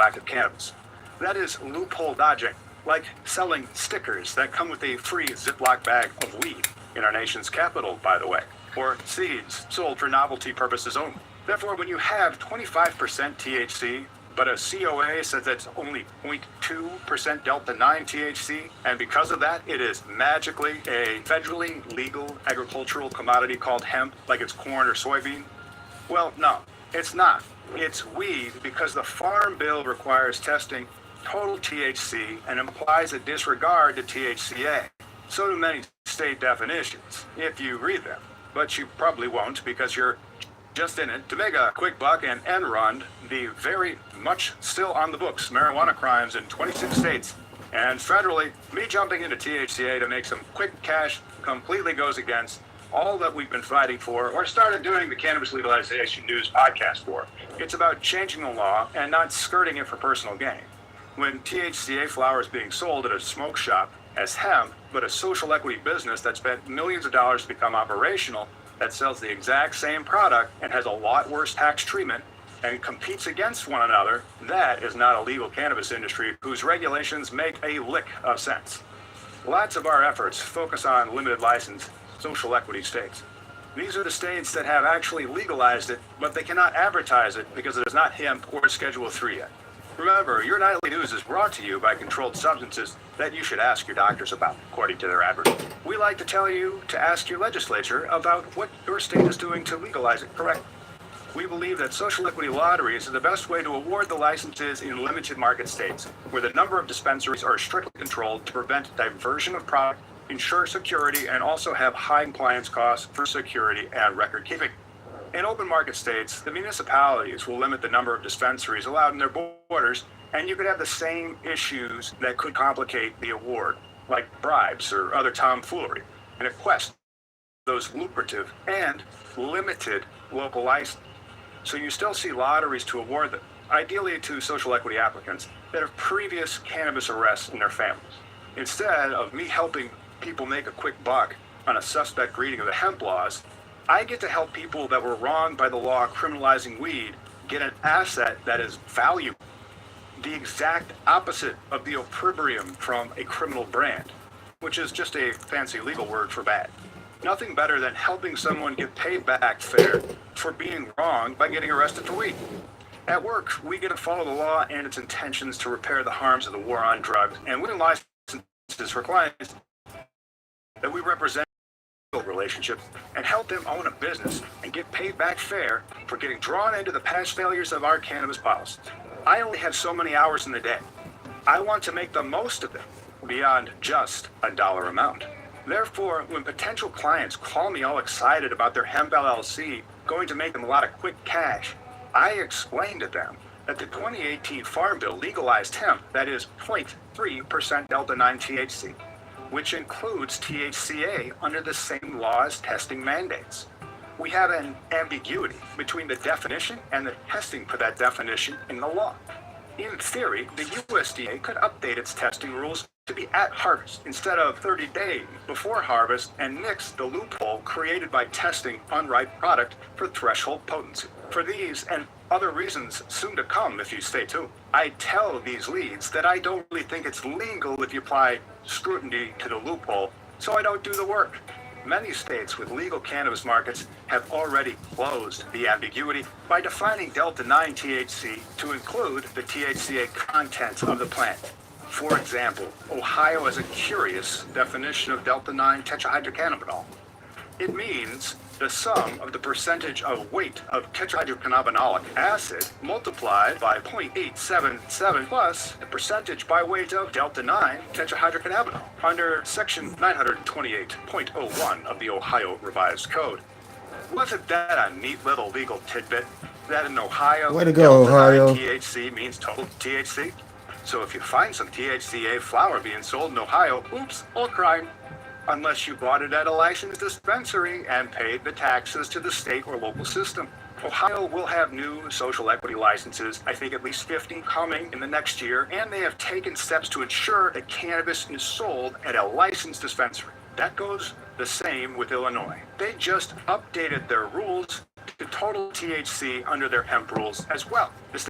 active cannabis. That is loophole dodging, like selling stickers that come with a free Ziploc bag of weed in our nation's capital, by the way, or seeds sold for novelty purposes only. Therefore, when you have 25% THC, but a COA says it's only 0.2% delta-9 THC, and because of that, it is magically a federally legal agricultural commodity called hemp, like it's corn or soybean. Well, no, it's not. It's weed because the Farm Bill requires testing total THC and implies a disregard to THCA. So do many state definitions, if you read them. But you probably won't because you're just in it to make a quick buck and end run the very much still on the books marijuana crimes in 26 states. And federally, me jumping into THCA to make some quick cash completely goes against all that we've been fighting for or started doing the Cannabis Legalization News podcast for. It's about changing the law and not skirting it for personal gain. When THCA flower is being sold at a smoke shop as hemp, but a social equity business that spent millions of dollars to become operational, that sells the exact same product and has a lot worse tax treatment and competes against one another, that is not a legal cannabis industry whose regulations make a lick of sense. Lots of our efforts focus on limited license social equity states. These are the states that have actually legalized it, but they cannot advertise it because it is not hemp or Schedule 3 yet. Remember, your nightly news is brought to you by controlled substances that you should ask your doctors about, according to their advertising. We like to tell you to ask your legislature about what your state is doing to legalize it correctly. We believe that social equity lotteries are the best way to award the licenses in limited market states, where the number of dispensaries are strictly controlled to prevent diversion of product, ensure security, and also have high compliance costs for security and record keeping. In open market states, the municipalities will limit the number of dispensaries allowed in their borders, and you could have the same issues that could complicate the award, like bribes or other tomfoolery, in a quest for those lucrative and limited local licenses. So you still see lotteries to award them, ideally to social equity applicants that have previous cannabis arrests in their families. Instead of me helping people make a quick buck on a suspect reading of the hemp laws, I get to help people that were wronged by the law criminalizing weed get an asset that is valuable. The exact opposite of the opprobrium from a criminal brand, which is just a fancy legal word for bad. Nothing better than helping someone get paid back fair for being wronged by getting arrested for weed. At work, we get to follow the law and its intentions to repair the harms of the war on drugs and win licenses for clients that we represent relationships and help them own a business and get paid back fair for getting drawn into the past failures of our cannabis policy. I only have so many hours in the day. I want to make the most of them beyond just a dollar amount. Therefore, when potential clients call me all excited about their hemp LLC going to make them a lot of quick cash, I explain to them that the 2018 Farm Bill legalized hemp that is 0.3% delta-9 THC, which includes THCA under the same law as testing mandates. We have an ambiguity between the definition and the testing for that definition in the law. In theory, the USDA could update its testing rules to be at harvest instead of 30 days before harvest and nix the loophole created by testing unripe product for threshold potency. For these and other reasons soon to come if you stay tuned, I tell these leads that I don't really think it's legal if you apply scrutiny to the loophole, so I don't do the work. Many states with legal cannabis markets have already closed the ambiguity by defining delta-9 THC to include the THCA content of the plant. For example, Ohio has a curious definition of delta-9 tetrahydrocannabinol. It means the sum of the percentage of weight of tetrahydrocannabinolic acid multiplied by 0.877 plus the percentage by weight of delta-9 tetrahydrocannabinol under section 928.01 of the Ohio Revised Code. Wasn't that a neat little legal tidbit? That in Ohio, way to go, Ohio. THC means total THC. So if you find some THCA flower being sold in Ohio, oops, old crime. Unless you bought it at a licensed dispensary and paid the taxes to the state or local system. Ohio will have new social equity licenses, I think at least 50 coming in the next year, and they have taken steps to ensure that cannabis is sold at a licensed dispensary. That goes the same with Illinois. They just updated their rules to total THC under their hemp rules as well.